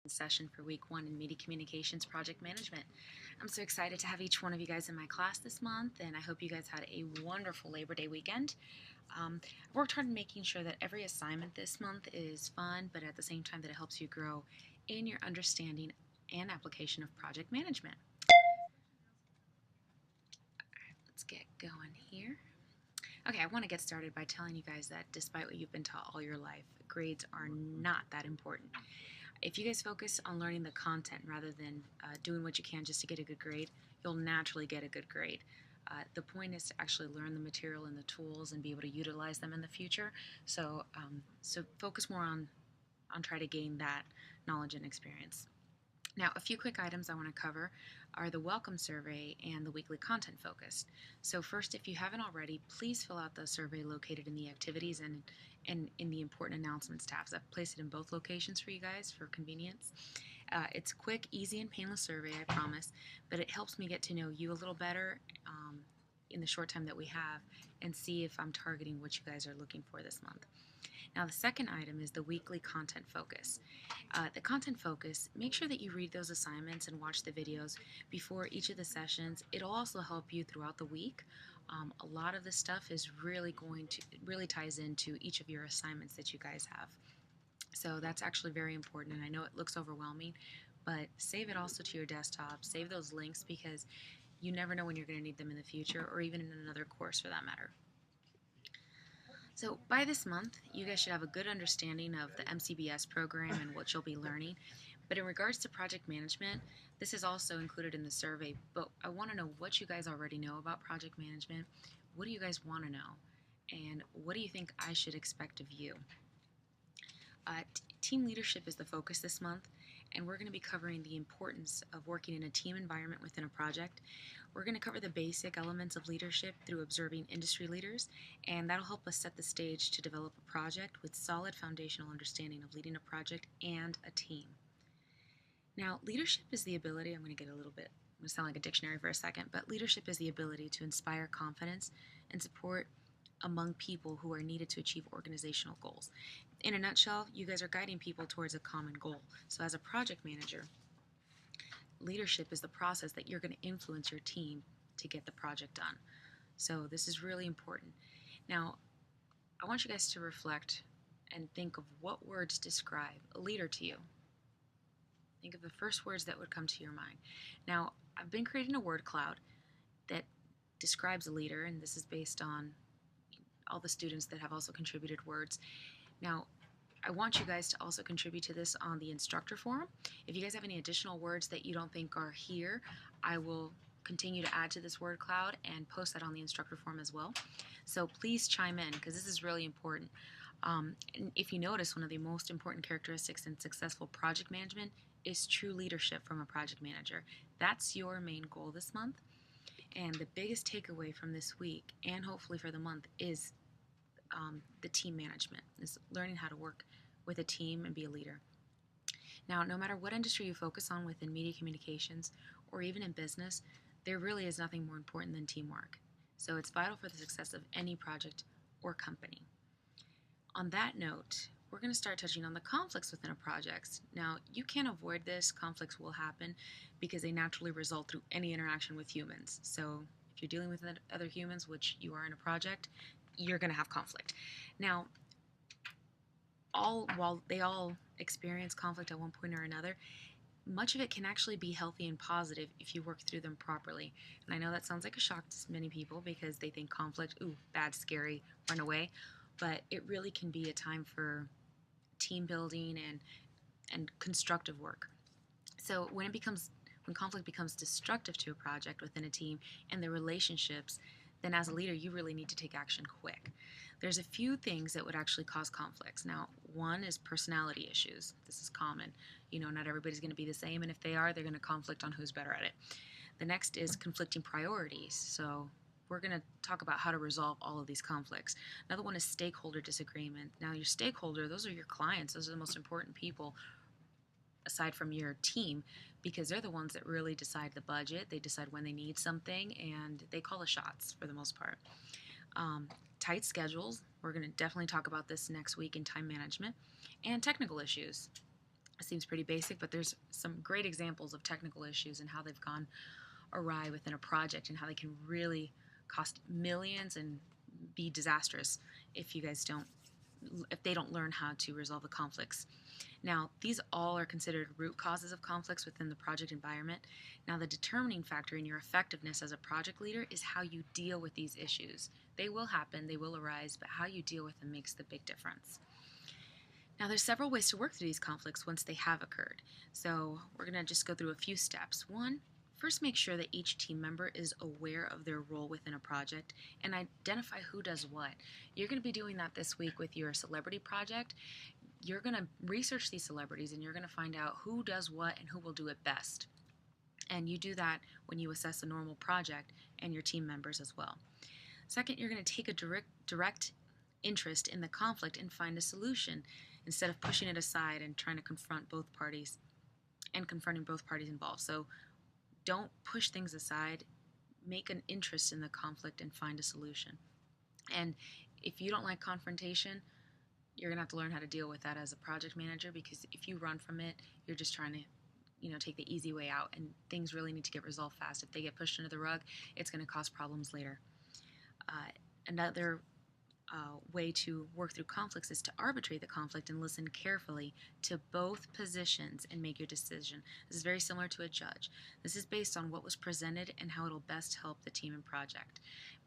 Session for week 1 in Media Communications Project Management. I'm so excited to have each one of you guys in my class this month, and I hope you guys had a wonderful Labor Day weekend. I've worked hard in making sure that every assignment this month is fun, but at the same time that it helps you grow in your understanding and application of project management. Alright, let's get going here. Okay, I want to get started by telling you guys that despite what you've been taught all your life, grades are not that important. If you guys focus on learning the content rather than doing what you can just to get a good grade, you'll naturally get a good grade. The point is to actually learn the material and the tools and be able to utilize them in the future. So focus more on try to gain that knowledge and experience. Now, a few quick items I want to cover are the welcome survey and the weekly content focus. So first, if you haven't already, please fill out the survey located in the activities and in the important announcements tabs. I've placed it in both locations for you guys for convenience. It's a quick, easy, and painless survey, I promise, but it helps me get to know you a little better in the short time that we have and see if I'm targeting what you guys are looking for this month. Now, the second item is the weekly content focus. The content focus, make sure that you read those assignments and watch the videos before each of the sessions. It'll also help you throughout the week. A lot of this stuff is really ties into each of your assignments that you guys have. So that's actually very important, and I know it looks overwhelming, but save it also to your desktop. Save those links because you never know when you're going to need them in the future or even in another course for that matter. So by this month, you guys should have a good understanding of the MCBS program and what you'll be learning. But in regards to project management, this is also included in the survey, but I want to know what you guys already know about project management. What do you guys want to know? And what do you think I should expect of you? Team leadership is the focus this month, and we're going to be covering the importance of working in a team environment within a project. We're going to cover the basic elements of leadership through observing industry leaders, and that'll help us set the stage to develop a project with solid foundational understanding of leading a project and a team. Now, leadership is the ability, I'm going to sound like a dictionary for a second, but leadership is the ability to inspire confidence and support among people who are needed to achieve organizational goals. In a nutshell, you guys are guiding people towards a common goal. So as a project manager, leadership is the process that you're going to influence your team to get the project done. So this is really important. Now, I want you guys to reflect and think of what words describe a leader to you. Think of the first words that would come to your mind. Now, I've been creating a word cloud that describes a leader, and this is based on all the students that have also contributed words. Now, I want you guys to also contribute to this on the instructor forum. If you guys have any additional words that you don't think are here, I will continue to add to this word cloud and post that on the instructor forum as well. So please chime in because this is really important. And if you notice, one of the most important characteristics in successful project management is true leadership from a project manager. That's your main goal this month. And the biggest takeaway from this week, and hopefully for the month, is the team management, is learning how to work with a team and be a leader. Now, no matter what industry you focus on within media communications or even in business, there really is nothing more important than teamwork. So it's vital for the success of any project or company. On that note, we're going to start touching on the conflicts within a project. Now, you can't avoid this. Conflicts will happen because they naturally result through any interaction with humans. So if you're dealing with other humans, which you are in a project, you're going to have conflict. Now, while they all experience conflict at one point or another, much of it can actually be healthy and positive if you work through them properly. And I know that sounds like a shock to many people because they think conflict, ooh, bad, scary, run away. But it really can be a time for team building and constructive work. So when conflict becomes destructive to a project within a team and the relationships, then as a leader, you really need to take action quick. There's a few things that would actually cause conflicts. Now, one is personality issues. This is common. Not everybody's going to be the same, and if they are, they're going to conflict on who's better at it. The next is conflicting priorities. So we're going to talk about how to resolve all of these conflicts. Another one is stakeholder disagreement. Now, your stakeholder, those are your clients. Those are the most important people aside from your team because they're the ones that really decide the budget. They decide when they need something, and they call the shots for the most part. Tight schedules. We're going to definitely talk about this next week in time management. And technical issues. It seems pretty basic, but there's some great examples of technical issues and how they've gone awry within a project and how they can really cost millions and be disastrous if you guys don't if they don't learn how to resolve the conflicts. Now, these all are considered root causes of conflicts within the project environment. Now, the determining factor in your effectiveness as a project leader is how you deal with these issues. They will happen, they will arise, but how you deal with them makes the big difference. Now, there's several ways to work through these conflicts once they have occurred. So, we're going to just go through a few steps. One, first make sure that each team member is aware of their role within a project and identify who does what. You're going to be doing that this week with your celebrity project. You're going to research these celebrities and you're going to find out who does what and who will do it best. And you do that when you assess a normal project and your team members as well. Second, you're going to take a direct interest in the conflict and find a solution instead of pushing it aside and trying to confront both parties and confronting both parties involved. So don't push things aside. Make an interest in the conflict and find a solution. And if you don't like confrontation, you're going to have to learn how to deal with that as a project manager, because if you run from it, you're just trying to take the easy way out, and things really need to get resolved fast. If they get pushed under the rug, it's going to cause problems later. Another way to work through conflicts is to arbitrate the conflict and listen carefully to both positions and make your decision. This is very similar to a judge. This is based on what was presented and how it'll best help the team and project.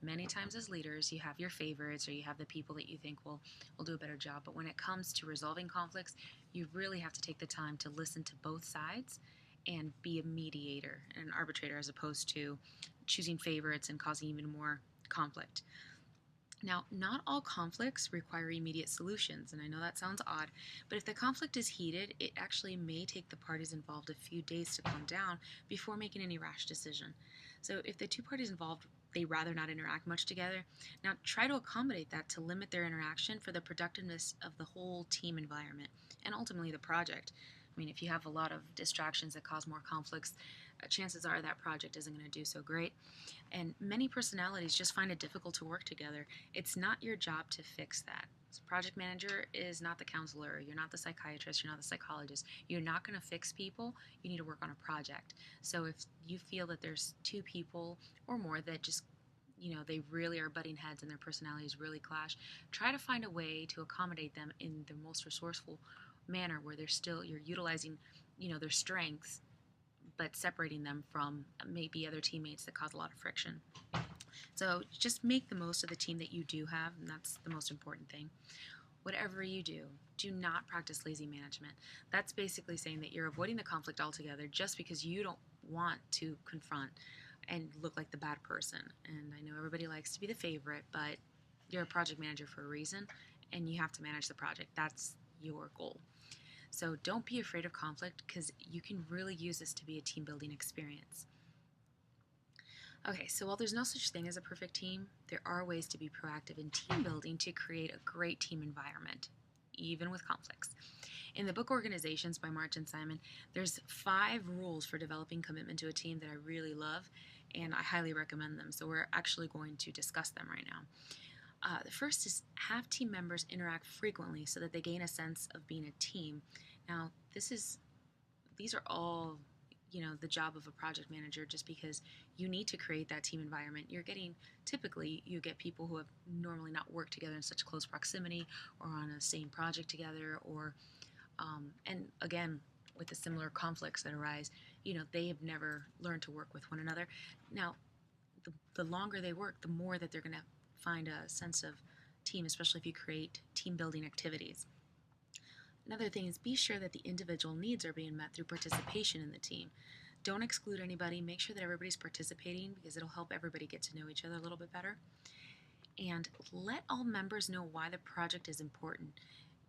Many times as leaders, you have your favorites or you have the people that you think will do a better job, but when it comes to resolving conflicts, you really have to take the time to listen to both sides and be a mediator and an arbitrator, as opposed to choosing favorites and causing even more conflict. Now, not all conflicts require immediate solutions, and I know that sounds odd, but if the conflict is heated, it actually may take the parties involved a few days to calm down before making any rash decision. So if the two parties involved, they rather not interact much together, now try to accommodate that to limit their interaction for the productiveness of the whole team environment and ultimately the project. I mean, if you have a lot of distractions that cause more conflicts, chances are that project isn't going to do so great. And many personalities just find it difficult to work together. It's not your job to fix that. So project manager is not the counselor. You're not the psychiatrist. You're not the psychologist. You're not going to fix people. You need to work on a project. So if you feel that there's two people or more that just they really are butting heads and their personalities really clash, try to find a way to accommodate them in the most resourceful manner where you're utilizing their strengths, but separating them from maybe other teammates that cause a lot of friction. So just make the most of the team that you do have, and that's the most important thing. Whatever you do, do not practice lazy management. That's basically saying that you're avoiding the conflict altogether just because you don't want to confront and look like the bad person. And I know everybody likes to be the favorite, but you're a project manager for a reason, and you have to manage the project. That's your goal. So don't be afraid of conflict, because you can really use this to be a team building experience. Okay, so while there's no such thing as a perfect team, there are ways to be proactive in team building to create a great team environment, even with conflicts. In the book Organizations by March and Simon, there's 5 rules for developing commitment to a team that I really love, and I highly recommend them. So we're actually going to discuss them right now. The first is have team members interact frequently so that they gain a sense of being a team. Now, these are all, the job of a project manager, just because you need to create that team environment. Typically, you get people who have normally not worked together in such close proximity or on a same project together, or, and again, with the similar conflicts that arise, they have never learned to work with one another. Now, the longer they work, the more that they're going to find a sense of team, especially if you create team building activities. Another thing is be sure that the individual needs are being met through participation in the team. Don't exclude anybody. Make sure that everybody's participating, because it'll help everybody get to know each other a little bit better. And let all members know why the project is important.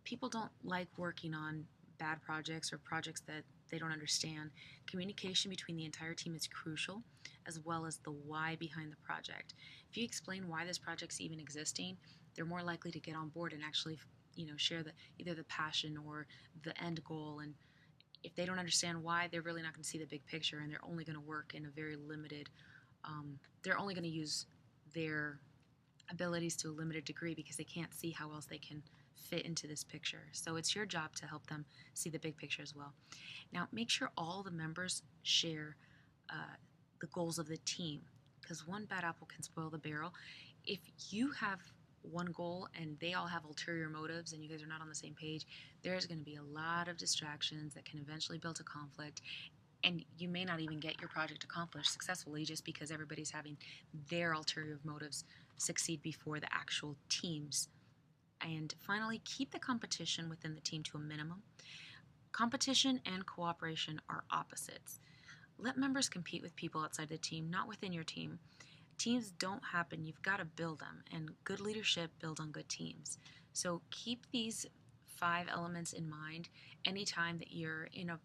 People don't like working on bad projects or projects that they don't understand. Communication between the entire team is crucial, as well as the why behind the project. If you explain why this project's even existing, they're more likely to get on board and actually share either the passion or the end goal. And if they don't understand why, they're really not going to see the big picture, and they're only going to work in a very limited, they're only going to use their abilities to a limited degree, because they can't see how else they can fit into this picture. So it's your job to help them see the big picture as well. Now, make sure all the members share the goals of the team, because one bad apple can spoil the barrel. If you have one goal and they all have ulterior motives and you guys are not on the same page, there's going to be a lot of distractions that can eventually build a conflict, and you may not even get your project accomplished successfully just because everybody's having their ulterior motives succeed before the actual teams. And finally, keep the competition within the team to a minimum. Competition and cooperation are opposites. Let members compete with people outside the team, not within your team. Teams don't happen, you've got to build them, and good leadership builds on good teams. So keep these 5 elements in mind anytime that you're in a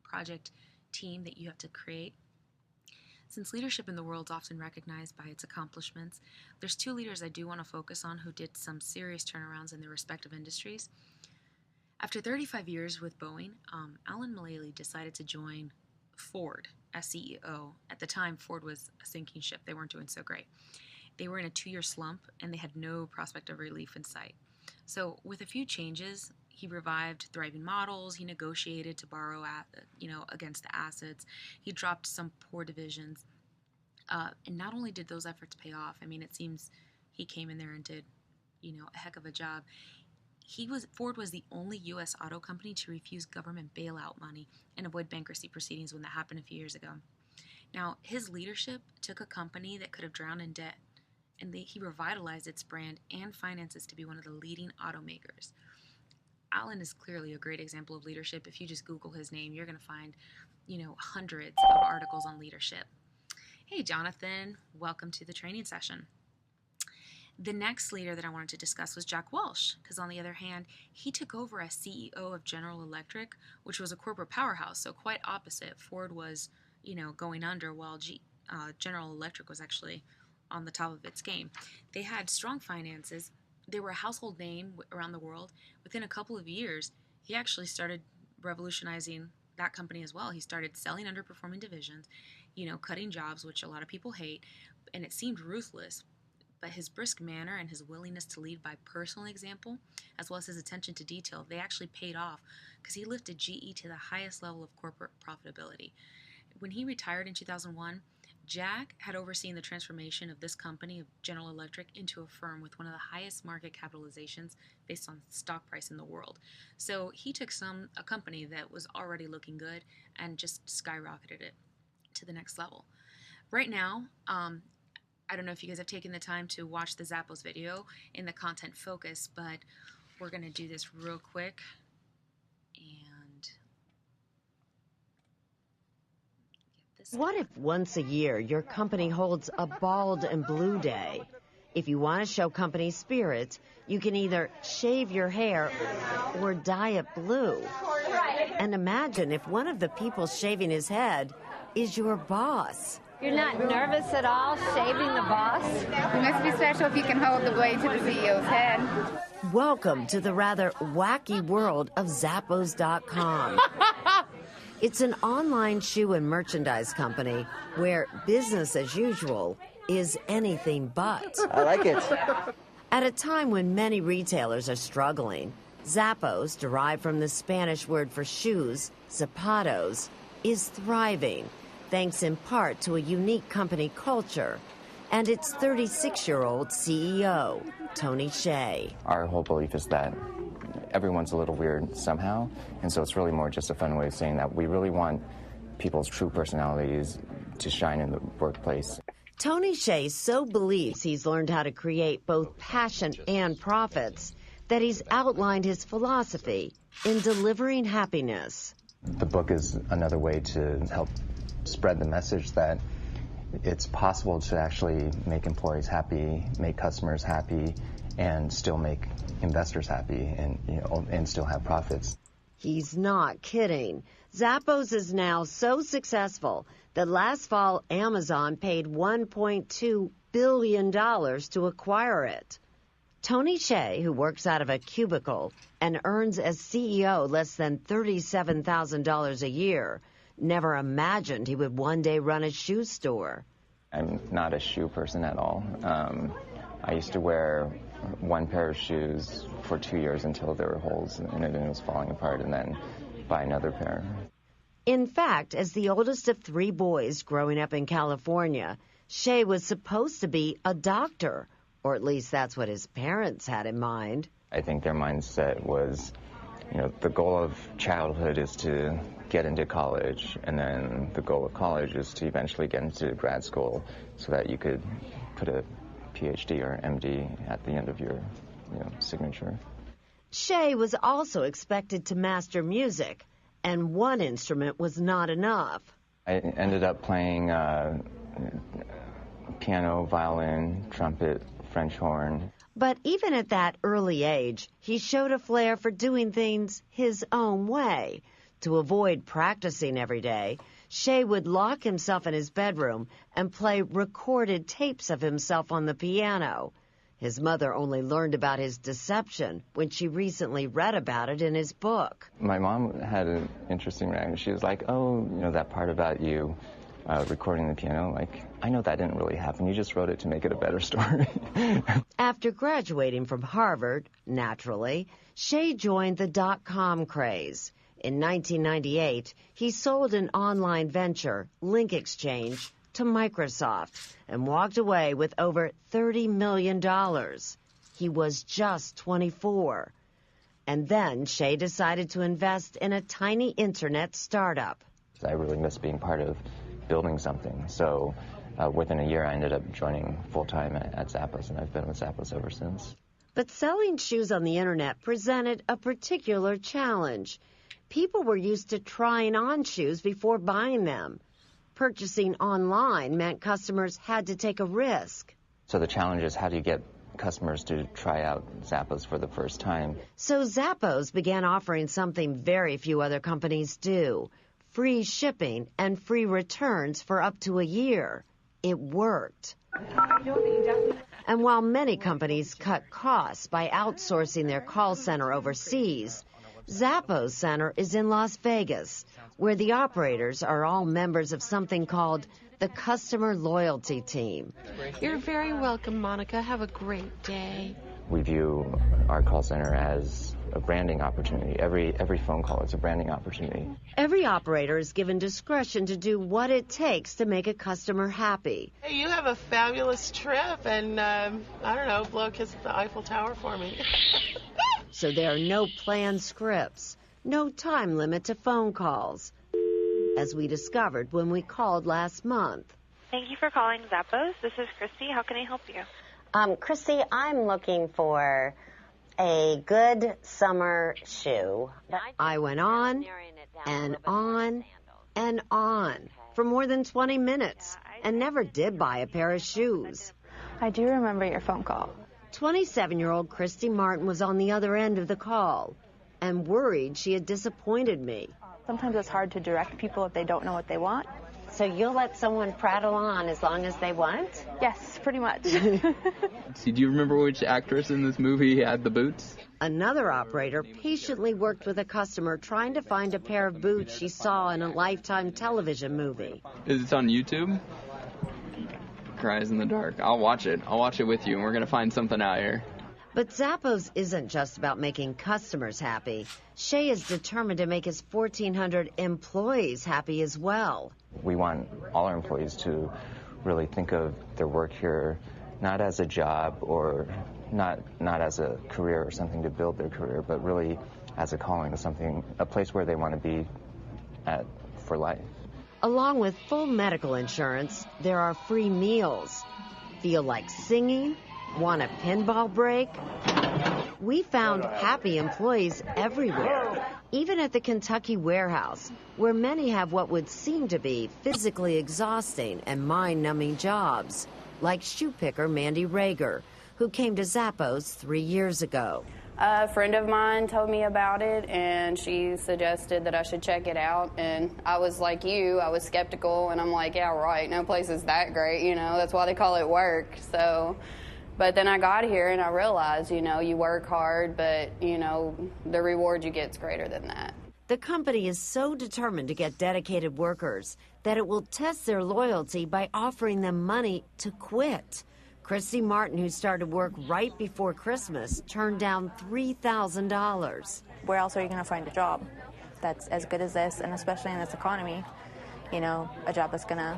project team that you have to create. Since leadership in the world is often recognized by its accomplishments, there's 2 leaders I do want to focus on who did some serious turnarounds in their respective industries. After 35 years with Boeing, Alan Mulally decided to join Ford as CEO. At the time, Ford was a sinking ship. They weren't doing so great. They were in a 2-year slump, and they had no prospect of relief in sight. So with a few changes, he revived thriving models. He negotiated to borrow against the assets. He dropped some poor divisions. And not only did those efforts pay off, I mean, it seems he came in there and did, a heck of a job. Ford was the only U.S. auto company to refuse government bailout money and avoid bankruptcy proceedings when that happened a few years ago. Now, his leadership took a company that could have drowned in debt, and he revitalized its brand and finances to be one of the leading automakers. Alan is clearly a great example of leadership. If you just Google his name, you're going to find, hundreds of articles on leadership. Hey, Jonathan, welcome to the training session. The next leader that I wanted to discuss was Jack Welch, because on the other hand, he took over as CEO of General Electric, which was a corporate powerhouse, so quite opposite. Ford was, going under, while General Electric was actually on the top of its game. They had strong finances. They were a household name around the world. Within a couple of years, he actually started revolutionizing that company as well. He started selling underperforming divisions, cutting jobs, which a lot of people hate, and it seemed ruthless. But his brisk manner and his willingness to lead by personal example, as well as his attention to detail, they actually paid off because he lifted GE to the highest level of corporate profitability. When he retired in 2001, Jack had overseen the transformation of this company, of General Electric, into a firm with one of the highest market capitalizations based on stock price in the world. So he took a company that was already looking good and just skyrocketed it to the next level. Right now, I don't know if you guys have taken the time to watch the Zappos video in the content focus, but we're going to do this real quick. And what if once a year your company holds a bald and blue day? If you want to show company spirit, you can either shave your hair or dye it blue. And imagine if one of the people shaving his head is your boss. You're not nervous at all shaving the boss? It must be special if you can hold the blade to the CEO's head. Welcome to the rather wacky world of Zappos.com. It's an online shoe and merchandise company where business as usual is anything but. I like it. At a time when many retailers are struggling, Zappos, derived from the Spanish word for shoes, zapatos, is thriving, thanks in part to a unique company culture and its 36-year-old CEO, Tony Hsieh. Our whole belief is that everyone's a little weird somehow, and so it's really more just a fun way of saying that we really want people's true personalities to shine in the workplace. Tony Hsieh so believes he's learned how to create both passion and profits that he's outlined his philosophy in delivering happiness. The book is another way to help spread the message that it's possible to actually make employees happy, make customers happy, and still make investors happy, and still have profits. He's not kidding. Zappos is now so successful that last fall Amazon paid $1.2 billion to acquire it. Tony Hsieh, who works out of a cubicle and earns as CEO less than $37,000 a year, never imagined he would one day run a shoe store. I'm not a shoe person at all. I used to wear one pair of shoes for 2 years until there were holes and it was falling apart, and then buy another pair. In fact, as the oldest of 3 boys growing up in California, Shay was supposed to be a doctor, or at least that's what his parents had in mind. I think their mindset was, the goal of childhood is to get into college, and then the goal of college is to eventually get into grad school so that you could put a PhD or MD at the end of your signature. Shay was also expected to master music, and one instrument was not enough. I ended up playing piano, violin, trumpet, French horn. But even at that early age, he showed a flair for doing things his own way. To avoid practicing every day, Shay would lock himself in his bedroom and play recorded tapes of himself on the piano. His mother only learned about his deception when she recently read about it in his book. My mom had an interesting reaction. She was like, oh, that part about you recording the piano, I know that didn't really happen. You just wrote it to make it a better story. After graduating from Harvard, naturally, Shay joined the .com craze. In 1998, he sold an online venture, Link Exchange, to Microsoft and walked away with over $30 million. He was just 24. And then Shay decided to invest in a tiny internet startup. I really miss being part of building something. So within a year, I ended up joining full-time at Zappos, and I've been with Zappos ever since. But selling shoes on the internet presented a particular challenge. People were used to trying on shoes before buying them. Purchasing online meant customers had to take a risk. So the challenge is, how do you get customers to try out Zappos for the first time? So Zappos began offering something very few other companies do: free shipping and free returns for up to a year. It worked. And while many companies cut costs by outsourcing their call center overseas, Zappos Center is in Las Vegas, where the operators are all members of something called the Customer Loyalty Team. You're very welcome, Monica. Have a great day. We view our call center as a branding opportunity. Every phone call is a branding opportunity. Every operator is given discretion to do what it takes to make a customer happy. Hey, you have a fabulous trip, and blow a kiss at the Eiffel Tower for me. So there are no planned scripts, no time limit to phone calls, as we discovered when we called last month. Thank you for calling Zappos. This is Christy. How can I help you? Christy, I'm looking for a good summer shoe. I went on and on and on for more than 20 minutes and never did buy a pair of shoes. I do remember your phone call. 27-year-old Christy Martin was on the other end of the call and worried she had disappointed me. Sometimes it's hard to direct people if they don't know what they want. So you'll let someone prattle on as long as they want? Yes, pretty much. Do you remember which actress in this movie had the boots? Another operator patiently worked with a customer trying to find a pair of boots she saw in a Lifetime television movie. Is it on YouTube? Cries in the Dark. I'll watch it. I'll watch it with you, and we're going to find something out here. But Zappos isn't just about making customers happy. Shay is determined to make his 1,400 employees happy as well. We want all our employees to really think of their work here not as a job or not as a career or something to build their career, but really as a calling, a place where they want to be at for life. Along with full medical insurance, there are free meals. Feel like singing? Want a pinball break? We found happy employees everywhere, even at the Kentucky warehouse, where many have what would seem to be physically exhausting and mind-numbing jobs, like shoe picker Mandy Rager, who came to Zappos 3 years ago. A friend of mine told me about it, and she suggested that I should check it out, and I was like you, I was skeptical, and I'm like, yeah, right, no place is that great, that's why they call it work, so... But then I got here and I realized, you work hard, but, the reward you get is greater than that. The company is so determined to get dedicated workers that it will test their loyalty by offering them money to quit. Christy Martin, who started work right before Christmas, turned down $3,000. Where else are you going to find a job that's as good as this, and especially in this economy, you know, a job that's going to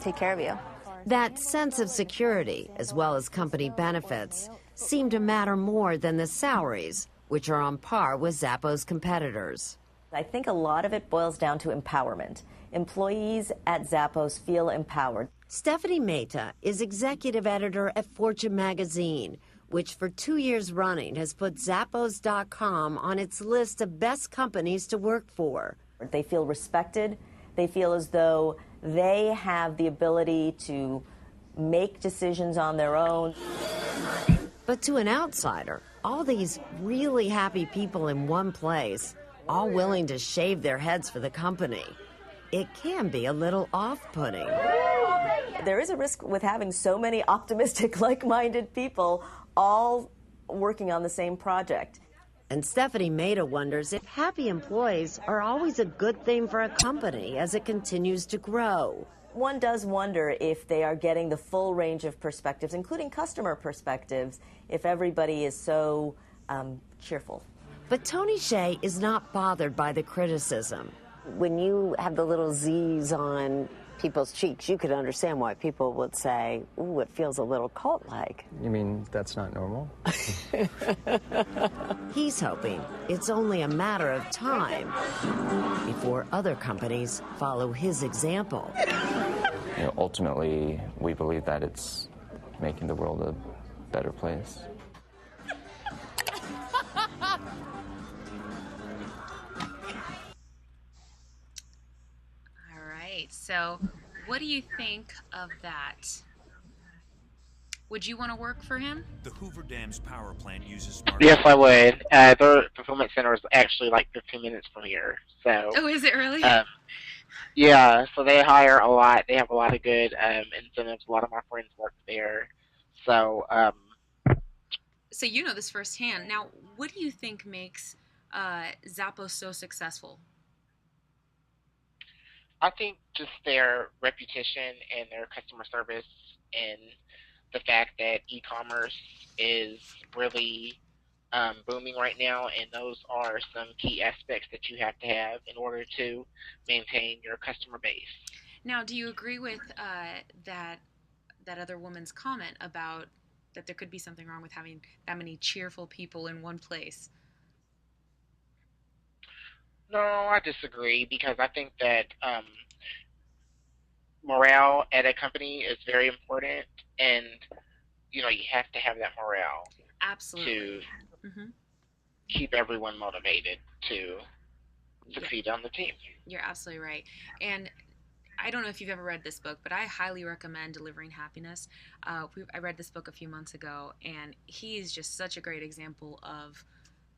take care of you. That sense of security, as well as company benefits, seem to matter more than the salaries, which are on par with Zappos competitors. I think a lot of it boils down to empowerment. Employees at Zappos feel empowered. Stephanie Mehta is executive editor at Fortune magazine, which for 2 years running has put Zappos.com on its list of best companies to work for. They feel respected. They feel as though they have the ability to make decisions on their own. But to an outsider, all these really happy people in one place, all willing to shave their heads for the company, it can be a little off-putting. There is a risk with having so many optimistic, like-minded people all working on the same project. And Stephanie Mehta wonders if happy employees are always a good thing for a company as it continues to grow. One does wonder if they are getting the full range of perspectives, including customer perspectives, if everybody is so cheerful. But Tony Shea is not bothered by the criticism. When you have the little Z's on people's cheeks, you could understand why people would say, ooh, it feels a little cult-like. You mean that's not normal? He's hoping it's only a matter of time before other companies follow his example. You know, ultimately, we believe that it's making the world a better place. So, what do you think of that? Would you want to work for him? The Hoover Dam's power plant uses... Yes, I would. Their fulfillment center is actually like 15 minutes from here. So. Oh, is it really? Yeah, so they hire a lot. They have a lot of good incentives. A lot of my friends work there. So... So you know this firsthand. Now, what do you think makes Zappos so successful? I think just their reputation and their customer service and the fact that e-commerce is really booming right now, and those are some key aspects that you have to have in order to maintain your customer base. Now, do you agree with that other woman's comment about that there could be something wrong with having that many cheerful people in one place? No, I disagree, because I think that morale at a company is very important, and you know, you have to have that morale. Absolutely. To keep everyone motivated to succeed on the team. You're absolutely right. And I don't know if you've ever read this book, but I highly recommend Delivering Happiness. I read this book a few months ago, and he is just such a great example of,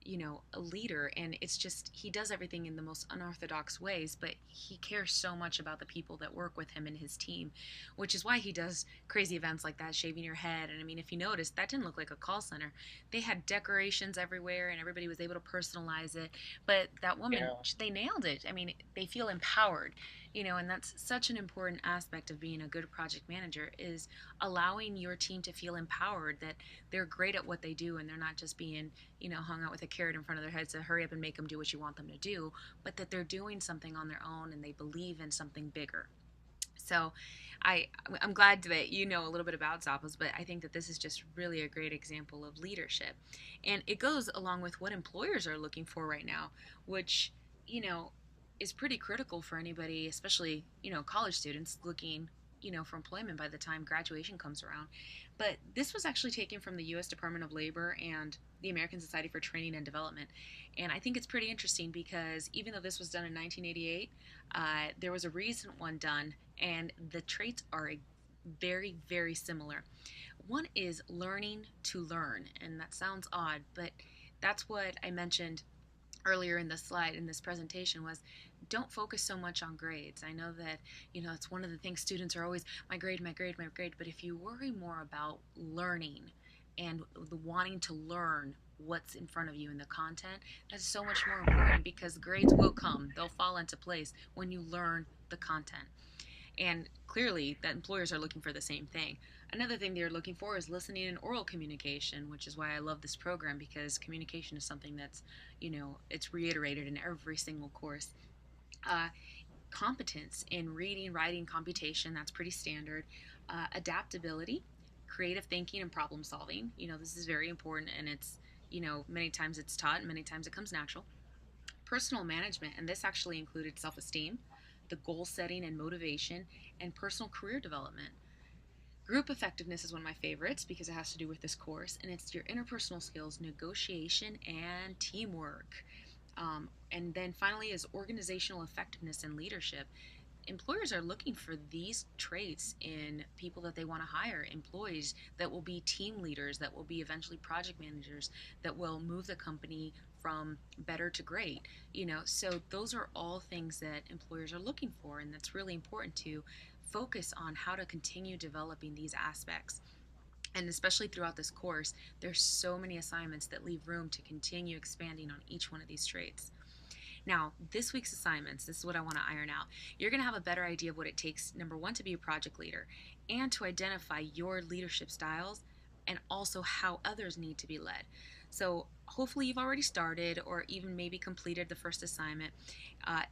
you know, a leader, and it's just, he does everything in the most unorthodox ways, but he cares so much about the people that work with him and his team, which is why he does crazy events like that, shaving your head. And I mean, if you notice, that didn't look like a call center. They had decorations everywhere, and everybody was able to personalize it, but that woman, they nailed it. I mean, they feel empowered, you know, and that's such an important aspect of being a good project manager, is allowing your team to feel empowered, that they're great at what they do, and they're not just being, you know, hung out with a carrot in front of their heads to hurry up and make them do what you want them to do, but that they're doing something on their own and they believe in something bigger. So I'm glad that you know a little bit about Zappos, but I think that this is just really a great example of leadership. And it goes along with what employers are looking for right now, which, you know, is pretty critical for anybody, especially, you know, college students looking, you know, for employment by the time graduation comes around. But this was actually taken from the U.S. Department of Labor and the American Society for Training and Development. And I think it's pretty interesting because even though this was done in 1988, there was a recent one done, and the traits are very, very similar. One is learning to learn, and that sounds odd, but that's what I mentioned earlier in the slide in this presentation, was don't focus so much on grades. I know that, you know, it's one of the things students are always, my grade, my grade, my grade, but if you worry more about learning and the wanting to learn what's in front of you in the content, that's so much more important, because grades will come. They'll fall into place when you learn the content. And clearly that employers are looking for the same thing. Another thing they're looking for is listening and oral communication, which is why I love this program, because communication is something that's, it's reiterated in every single course. Uh, Competence in reading, writing, computation, that's pretty standard. Adaptability, creative thinking, and problem solving. This is very important, and it's, many times it's taught and many times it comes natural. Personal management, and this actually included self esteem, the goal setting and motivation, and personal career development. Group effectiveness is one of my favorites because it has to do with this course, and it's your interpersonal skills, negotiation, and teamwork. And then finally is organizational effectiveness and leadership. Employers are looking for these traits in people that they want to hire, employees that will be team leaders, that will be eventually project managers, that will move the company from better to great. So those are all things that employers are looking for, and that's really important to focus on how to continue developing these aspects. And especially throughout this course, there's so many assignments that leave room to continue expanding on each one of these traits. Now, this week's assignments, this is what I want to iron out. You're going to have a better idea of what it takes, number one, to be a project leader, and to identify your leadership styles, and also how others need to be led. So hopefully you've already started or even maybe completed the first assignment.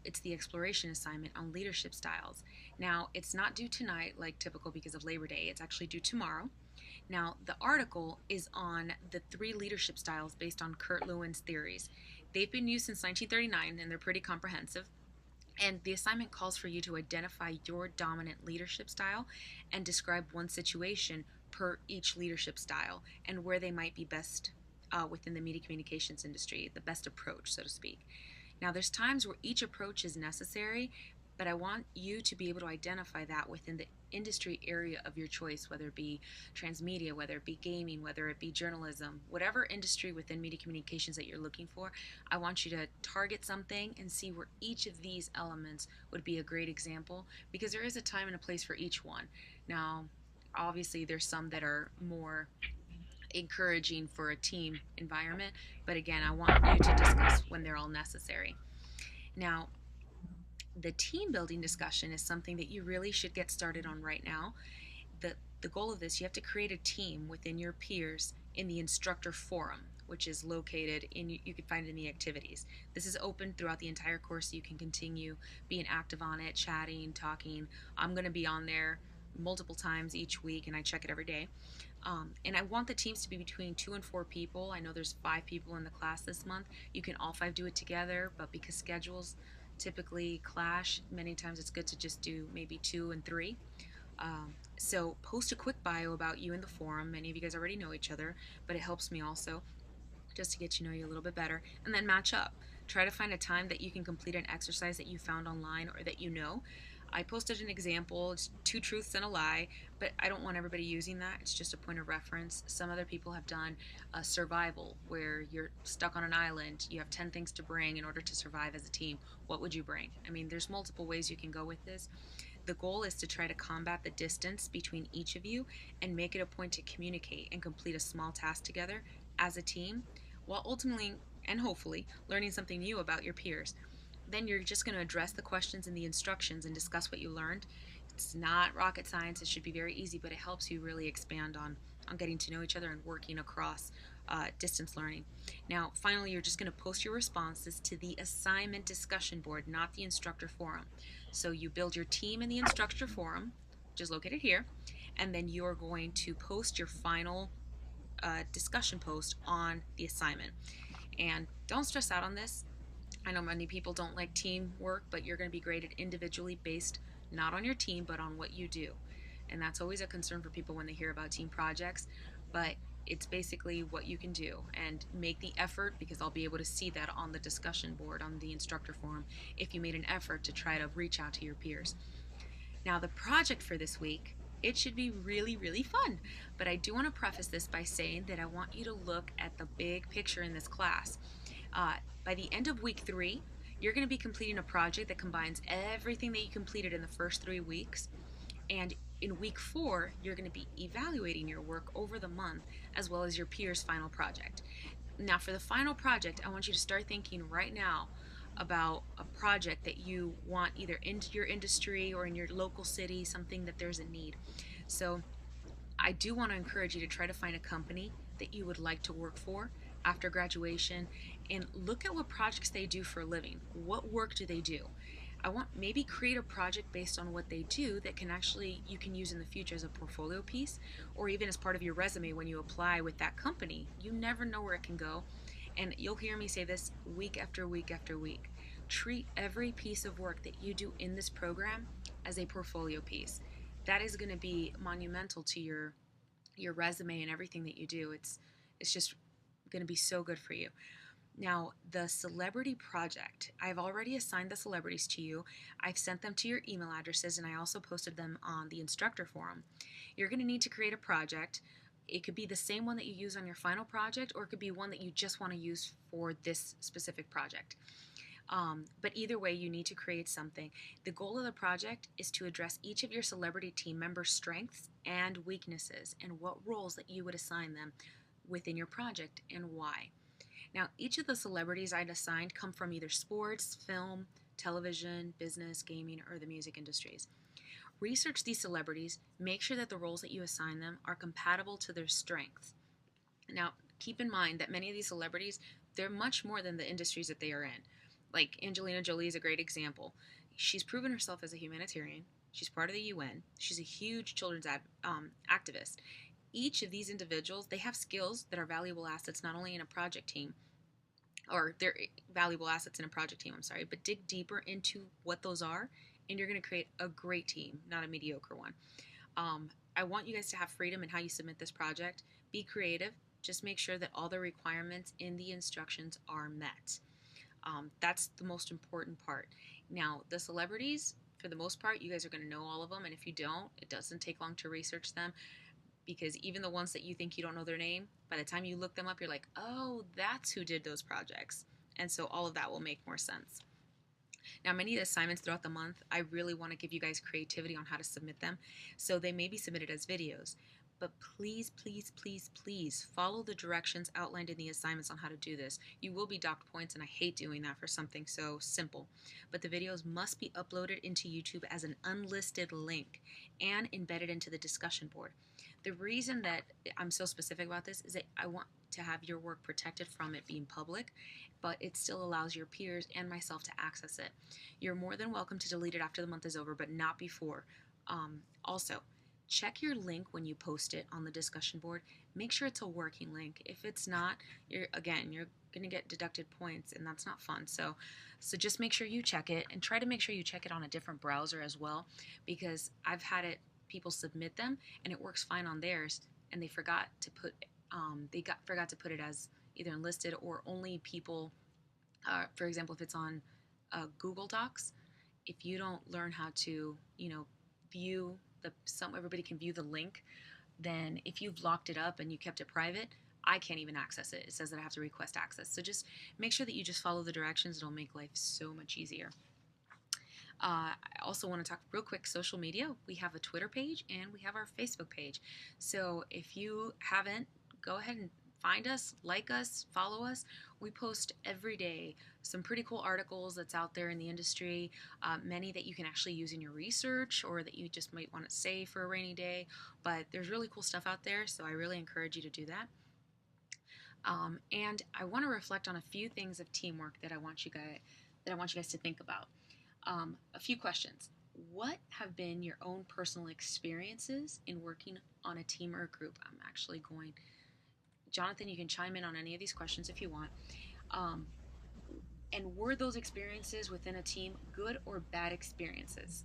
It's the exploration assignment on leadership styles. Now, it's not due tonight like typical because of Labor Day. It's actually due tomorrow. Now, the article is on the 3 leadership styles based on Kurt Lewin's theories. They've been used since 1939, and they're pretty comprehensive. And the assignment calls for you to identify your dominant leadership style and describe one situation per each leadership style and where they might be best within the media communications industry, the best approach, so to speak. Now, there's times where each approach is necessary, but I want you to be able to identify that within the industry area of your choice, whether it be transmedia, whether it be gaming, whether it be journalism, whatever industry within media communications that you're looking for. I want you to target something and see where each of these elements would be a great example, because there is a time and a place for each one. Now, obviously, there's some that are more encouraging for a team environment, but again, I want you to discuss when they're all necessary. Now, the team building discussion is something that you really should get started on right now. The goal of this, you have to create a team within your peers in the instructor forum, which is located in, you can find it in the activities. This is open throughout the entire course, so you can continue being active on it, chatting, talking. I'm going to be on there multiple times each week, and I check it every day. And I want the teams to be between 2 and 4 people. I know there's 5 people in the class this month. You can all 5 do it together, but because schedules typically clash, many times it's good to just do maybe 2 and 3. So post a quick bio about you in the forum. Many of you guys already know each other, but it helps me also just to get to know you a little bit better. And then match up. Try to find a time that you can complete an exercise that you found online or that you know. I posted an example. It's 2 truths and a lie, but I don't want everybody using that. It's just a point of reference. Some other people have done a survival where you're stuck on an island. You have 10 things to bring in order to survive as a team. What would you bring? I mean, there's multiple ways you can go with this. The goal is to try to combat the distance between each of you and make it a point to communicate and complete a small task together as a team, while ultimately and hopefully learning something new about your peers. Then you're just going to address the questions in the instructions and discuss what you learned. It's not rocket science. It should be very easy, but it helps you really expand on getting to know each other and working across distance learning. Now, finally, you're just going to post your responses to the assignment discussion board, not the instructor forum. So you build your team in the instructor forum, which is located here, and then you're going to post your final discussion post on the assignment. And don't stress out on this. I know many people don't like teamwork, but you're going to be graded individually based not on your team, but on what you do. And that's always a concern for people when they hear about team projects, but it's basically what you can do, and make the effort, because I'll be able to see that on the discussion board on the instructor forum if you made an effort to try to reach out to your peers. Now, the project for this week, it should be really, really fun. But I do want to preface this by saying that I want you to look at the big picture in this class. By the end of week 3, you're going to be completing a project that combines everything that you completed in the first 3 weeks. And in week 4, you're going to be evaluating your work over the month, as well as your peers' final project. Now, for the final project, I want you to start thinking right now about a project that you want either into your industry or in your local city, something that there's a need. So I do want to encourage you to try to find a company that you would like to work for after graduation and look at what projects they do for a living. What work do they do? I want maybe create a project based on what they do that can actually you can use in the future as a portfolio piece or even as part of your resume when you apply with that company. You never know where it can go. And you'll hear me say this week after week after week. Treat every piece of work that you do in this program as a portfolio piece. That is going to be monumental to your resume and everything that you do. It's just going to be so good for you. Now, the celebrity project, I've already assigned the celebrities to you. I've sent them to your email addresses and I also posted them on the instructor forum. You're going to need to create a project. It could be the same one that you use on your final project, or it could be one that you just want to use for this specific project. But either way, you need to create something. The goal of the project is to address each of your celebrity team members' strengths and weaknesses and what roles that you would assign them within your project and why. Now, each of the celebrities I'd assigned come from either sports, film, television, business, gaming, or the music industries. Research these celebrities, make sure that the roles that you assign them are compatible to their strengths. Now, keep in mind that many of these celebrities, they're much more than the industries that they are in. Like Angelina Jolie is a great example. She's proven herself as a humanitarian. She's part of the UN. She's a huge children's activist. Each of these individuals, they have skills that are valuable assets not only in a project team, or they're valuable assets in a project team, but dig deeper into what those are, and you're going to create a great team, not a mediocre one. I want you guys to have freedom in how you submit this project. Be creative. Just make sure that all the requirements in the instructions are met. That's the most important part. Now, the celebrities, for the most part, you guys are going to know all of them, and if you don't, it doesn't take long to research them, because even the ones that you think you don't know their name, by the time you look them up, you're like, oh, that's who did those projects. And so all of that will make more sense. Now, many of the assignments throughout the month, I really want to give you guys creativity on how to submit them. So they may be submitted as videos. But please, please, please, please follow the directions outlined in the assignments on how to do this. You will be docked points, and I hate doing that for something so simple. But the videos must be uploaded into YouTube as an unlisted link and embedded into the discussion board. The reason that I'm so specific about this is that I want to have your work protected from it being public, but it still allows your peers and myself to access it. You're more than welcome to delete it after the month is over, but not before. Also, check your link when you post it on the discussion board. Make sure it's a working link. If it's not, you're going to get deducted points, and that's not fun. So just make sure you check it, and try to make sure you check it on a different browser as well, because I've had people submit them and it works fine on theirs, and they forgot to put it as either enlisted or only people. For example, if it's on Google Docs, if you don't learn how to view everybody can view the link, then if you've locked it up and you kept it private, I can't even access it. It says that I have to request access. So just make sure that you just follow the directions. It'll make life so much easier. I also want to talk real quick social media. We have a Twitter page and we have our Facebook page. So if you haven't, go ahead and find us, like us, follow us. We post every day some pretty cool articles that's out there in the industry, many that you can actually use in your research or that you just might want to save for a rainy day. But there's really cool stuff out there, so I really encourage you to do that. And I want to reflect on a few things of teamwork that I want you guys to think about. A few questions. What have been your own personal experiences in working on a team or a group? I'm actually going... Jonathan, you can chime in on any of these questions if you want. And were those experiences within a team good or bad experiences?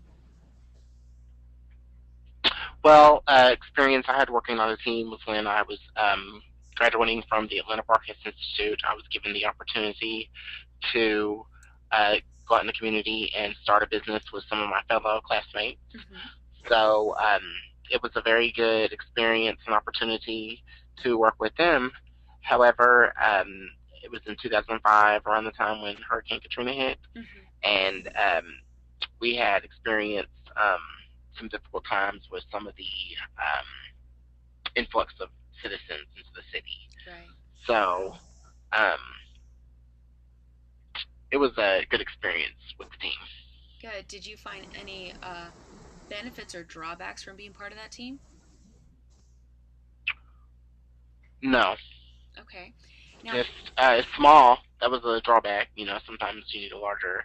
Well, experience I had working on a team was when I was graduating from the Atlanta Broadcast Institute. I was given the opportunity to go out in the community and start a business with some of my fellow classmates. Mm-hmm. So it was a very good experience and opportunity to work with them. However, it was in 2005, around the time when Hurricane Katrina hit, mm-hmm. and we had experienced some difficult times with some of the influx of citizens into the city. Right. So it was a good experience with the team. Good. Did you find any benefits or drawbacks from being part of that team? No. Okay. Now, Just it's small. That was a drawback. Sometimes you need a larger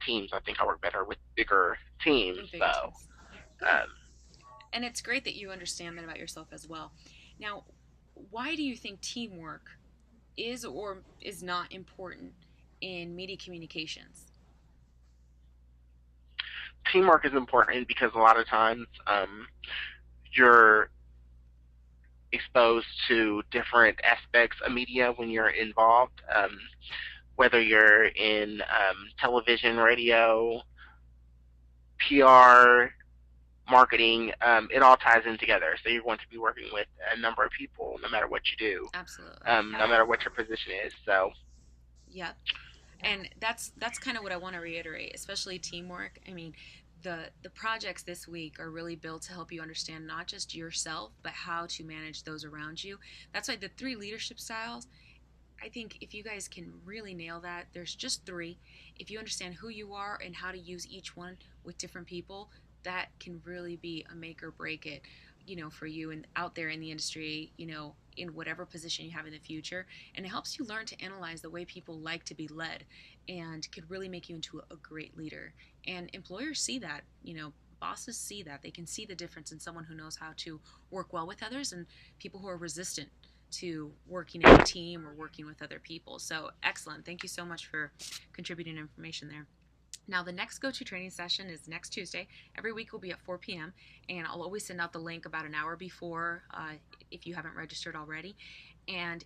teams. I think I work better with bigger teams. And it's great that you understand that about yourself as well. Now, why do you think teamwork is or is not important in media communications? Teamwork is important because a lot of times you're exposed to different aspects of media when you're involved, whether you're in television, radio, PR, marketing, it all ties in together. So you're going to be working with a number of people no matter what you do. Absolutely. No matter what your position is. So. Yep. And that's kind of what I want to reiterate, especially teamwork. I mean, the projects this week are really built to help you understand not just yourself, but how to manage those around you. That's why the 3 leadership styles, I think if you guys can really nail that, there's just 3. If you understand who you are and how to use each one with different people, that can really be a make or break it, for you and out there in the industry, in whatever position you have in the future. And it helps you learn to analyze the way people like to be led and could really make you into a great leader. And employers see that, bosses see that. They can see the difference in someone who knows how to work well with others and people who are resistant to working in a team or working with other people. So excellent. Thank you so much for contributing information there. Now, the next GoToTraining session is next Tuesday. Every week will be at 4 p.m. And I'll always send out the link about an hour before if you haven't registered already. And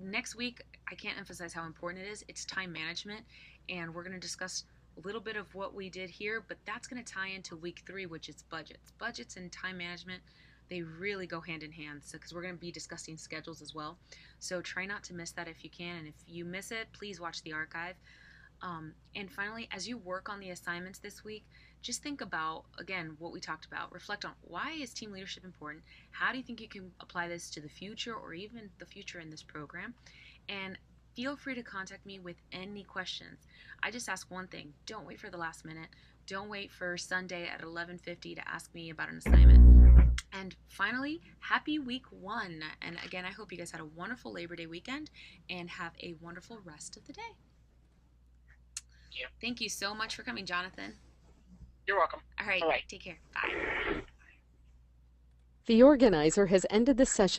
next week, I can't emphasize how important it is. It's time management. And we're going to discuss a little bit of what we did here, but that's going to tie into week 3, which is budgets. Budgets and time management, they really go hand in hand. So, because we're going to be discussing schedules as well. So try not to miss that if you can. And if you miss it, please watch the archive. And finally, as you work on the assignments this week, just think about, again, what we talked about. Reflect on, why is team leadership important? How do you think you can apply this to the future or even the future in this program? And feel free to contact me with any questions. I just ask one thing. Don't wait for the last minute. Don't wait for Sunday at 11:50 to ask me about an assignment. And finally, happy week 1. And again, I hope you guys had a wonderful Labor Day weekend and have a wonderful rest of the day. Yeah. Thank you so much for coming, Jonathan. You're welcome. All right. Take care. Bye. The organizer has ended the session.